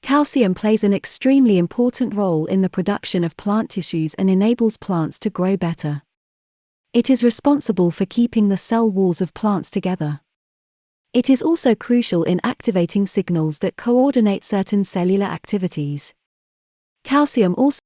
Calcium plays an extremely important role in the production of plant tissues and enables plants to grow better. It is responsible for keeping the cell walls of plants together. It is also crucial in activating signals that coordinate certain cellular activities. Calcium also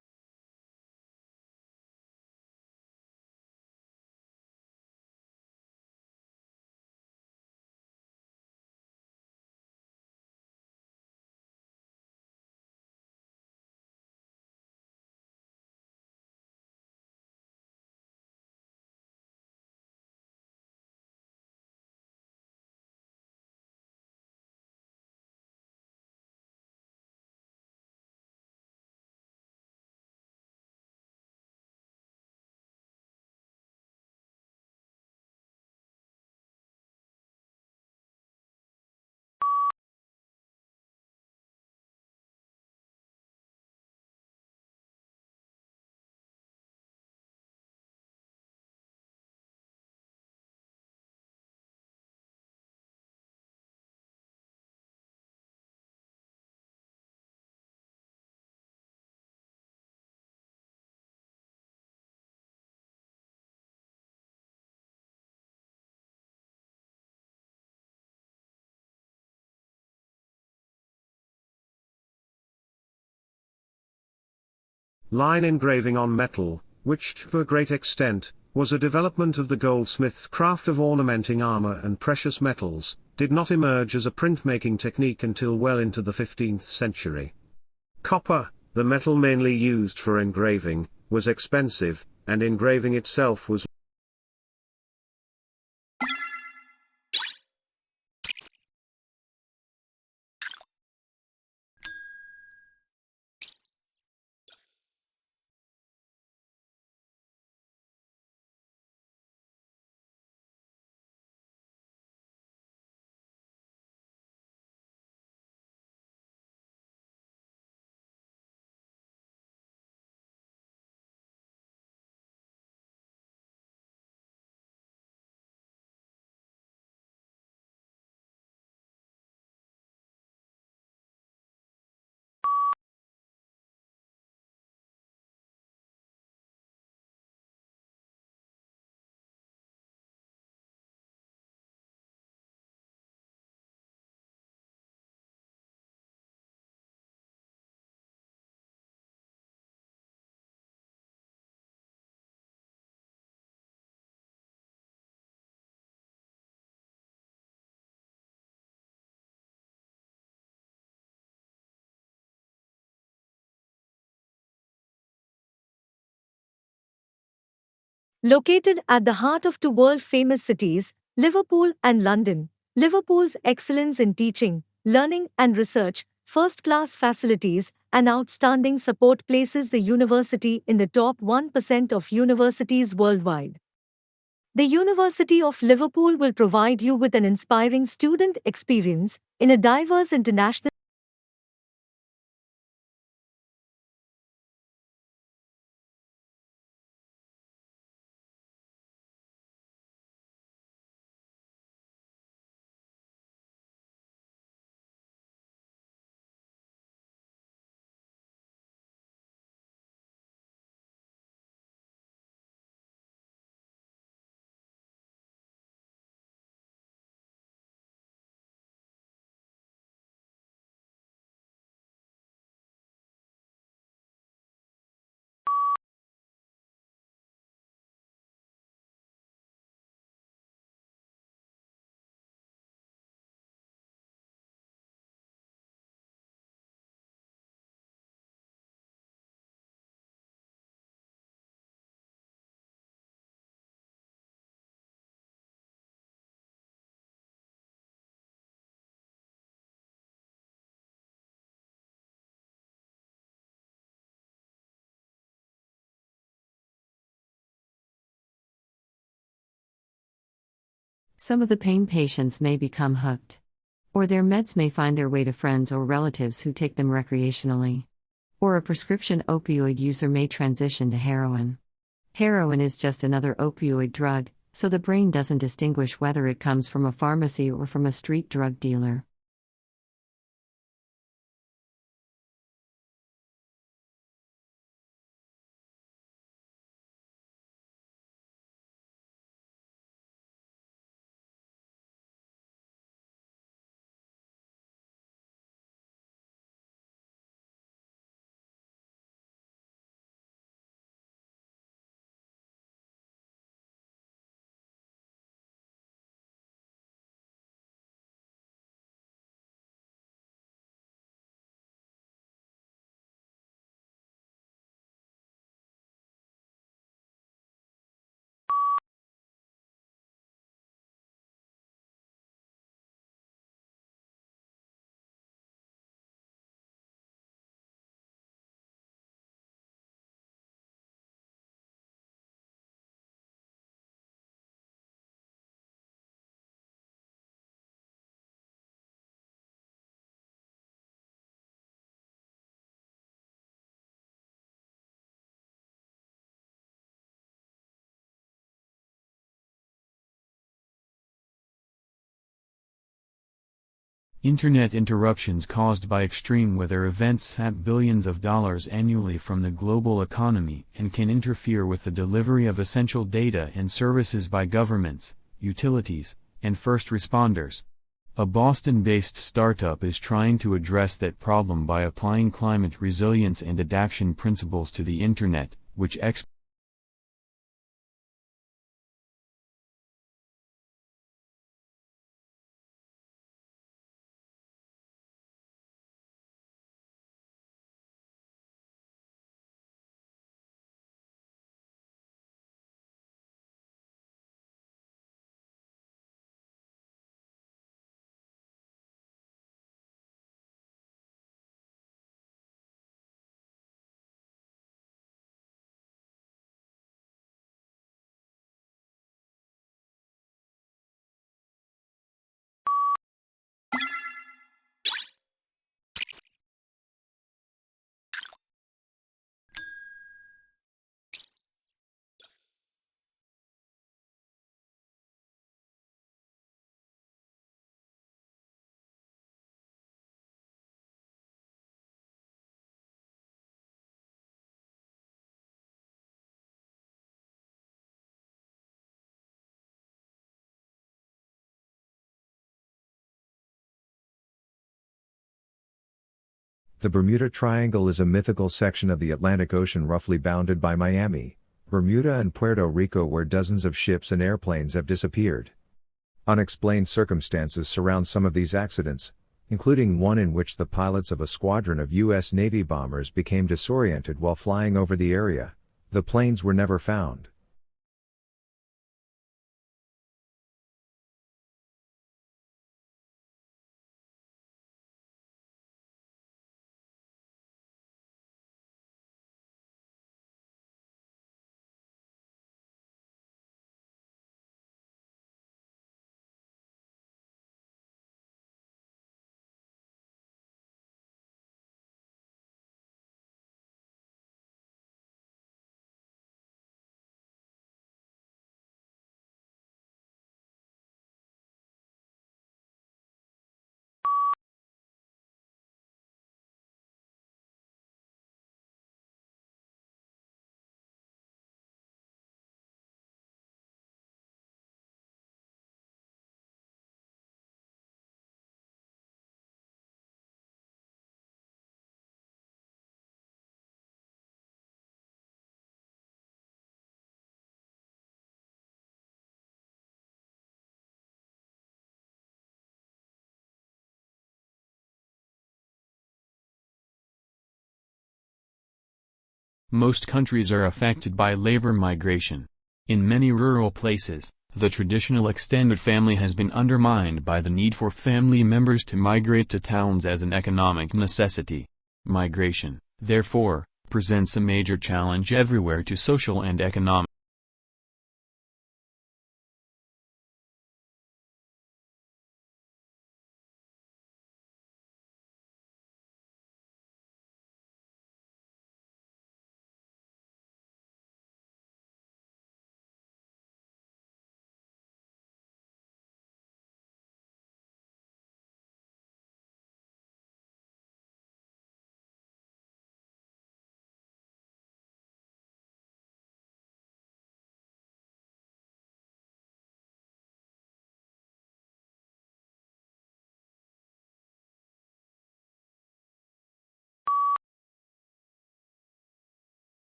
Line engraving on metal, which to a great extent was a development of the goldsmith's craft of ornamenting armor and precious metals, did not emerge as a printmaking technique until well into the 15th century. Copper, the metal mainly used for engraving, was expensive, and engraving itself was Located at the heart of two world-famous cities, Liverpool and London, Liverpool's excellence in teaching, learning and research, first-class facilities, and outstanding support places the university in the top 1% of universities worldwide. The University of Liverpool will provide you with an inspiring student experience in a diverse international Some of the pain patients may become hooked. Or their meds may find their way to friends or relatives who take them recreationally. Or a prescription opioid user may transition to heroin. Heroin is just another opioid drug, so the brain doesn't distinguish whether it comes from a pharmacy or from a street drug dealer. Internet interruptions caused by extreme weather events sap billions of dollars annually from the global economy and can interfere with the delivery of essential data and services by governments, utilities, and first responders. A Boston-based startup is trying to address that problem by applying climate resilience and adaptation principles to the Internet, which The Bermuda Triangle is a mythical section of the Atlantic Ocean roughly bounded by Miami, Bermuda and Puerto Rico, where dozens of ships and airplanes have disappeared. Unexplained circumstances surround some of these accidents, including one in which the pilots of a squadron of U.S. Navy bombers became disoriented while flying over the area. The planes were never found. Most countries are affected by labor migration. In many rural places, the traditional extended family has been undermined by the need for family members to migrate to towns as an economic necessity. Migration, therefore, presents a major challenge everywhere to social and economic.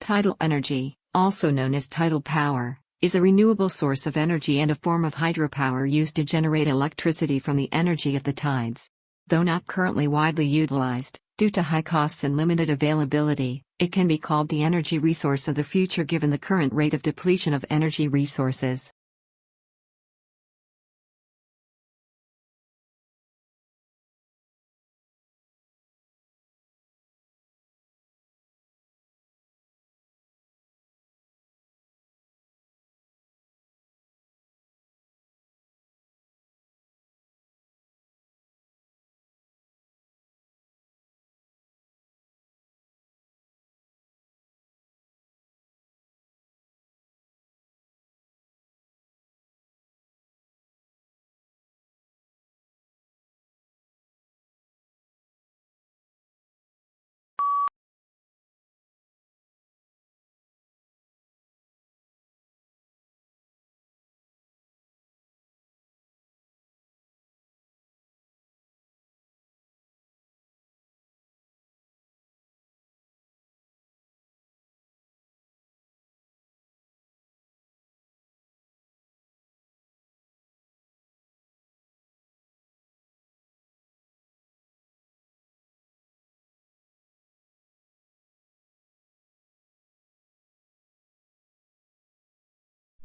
Tidal energy, also known as tidal power, is a renewable source of energy and a form of hydropower used to generate electricity from the energy of the tides. Though not currently widely utilized, due to high costs and limited availability, it can be called the energy resource of the future given the current rate of depletion of energy resources.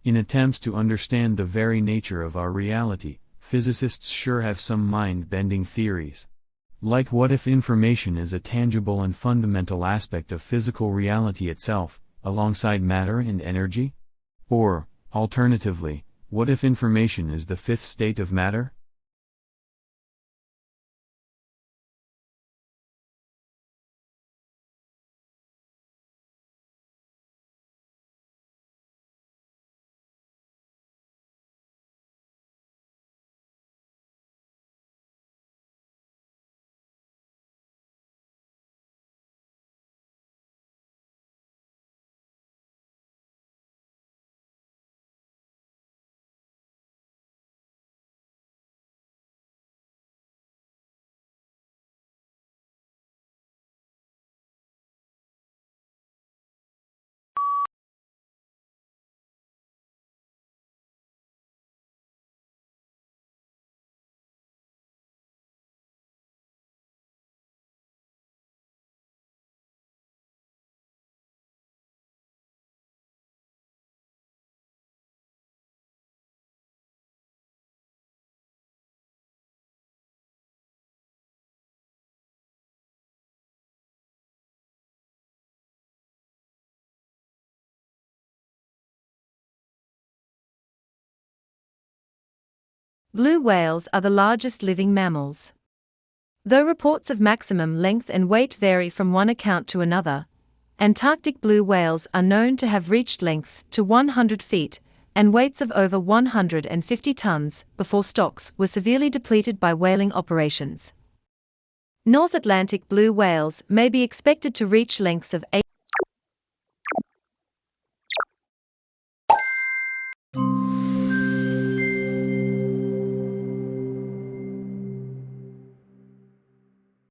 In attempts to understand the very nature of our reality, physicists sure have some mind-bending theories. Like, what if information is a tangible and fundamental aspect of physical reality itself, alongside matter and energy? Or, alternatively, what if information is the fifth state of matter? Blue whales are the largest living mammals. Though reports of maximum length and weight vary from one account to another, Antarctic blue whales are known to have reached lengths to 100 feet and weights of over 150 tons before stocks were severely depleted by whaling operations. North Atlantic blue whales may be expected to reach lengths of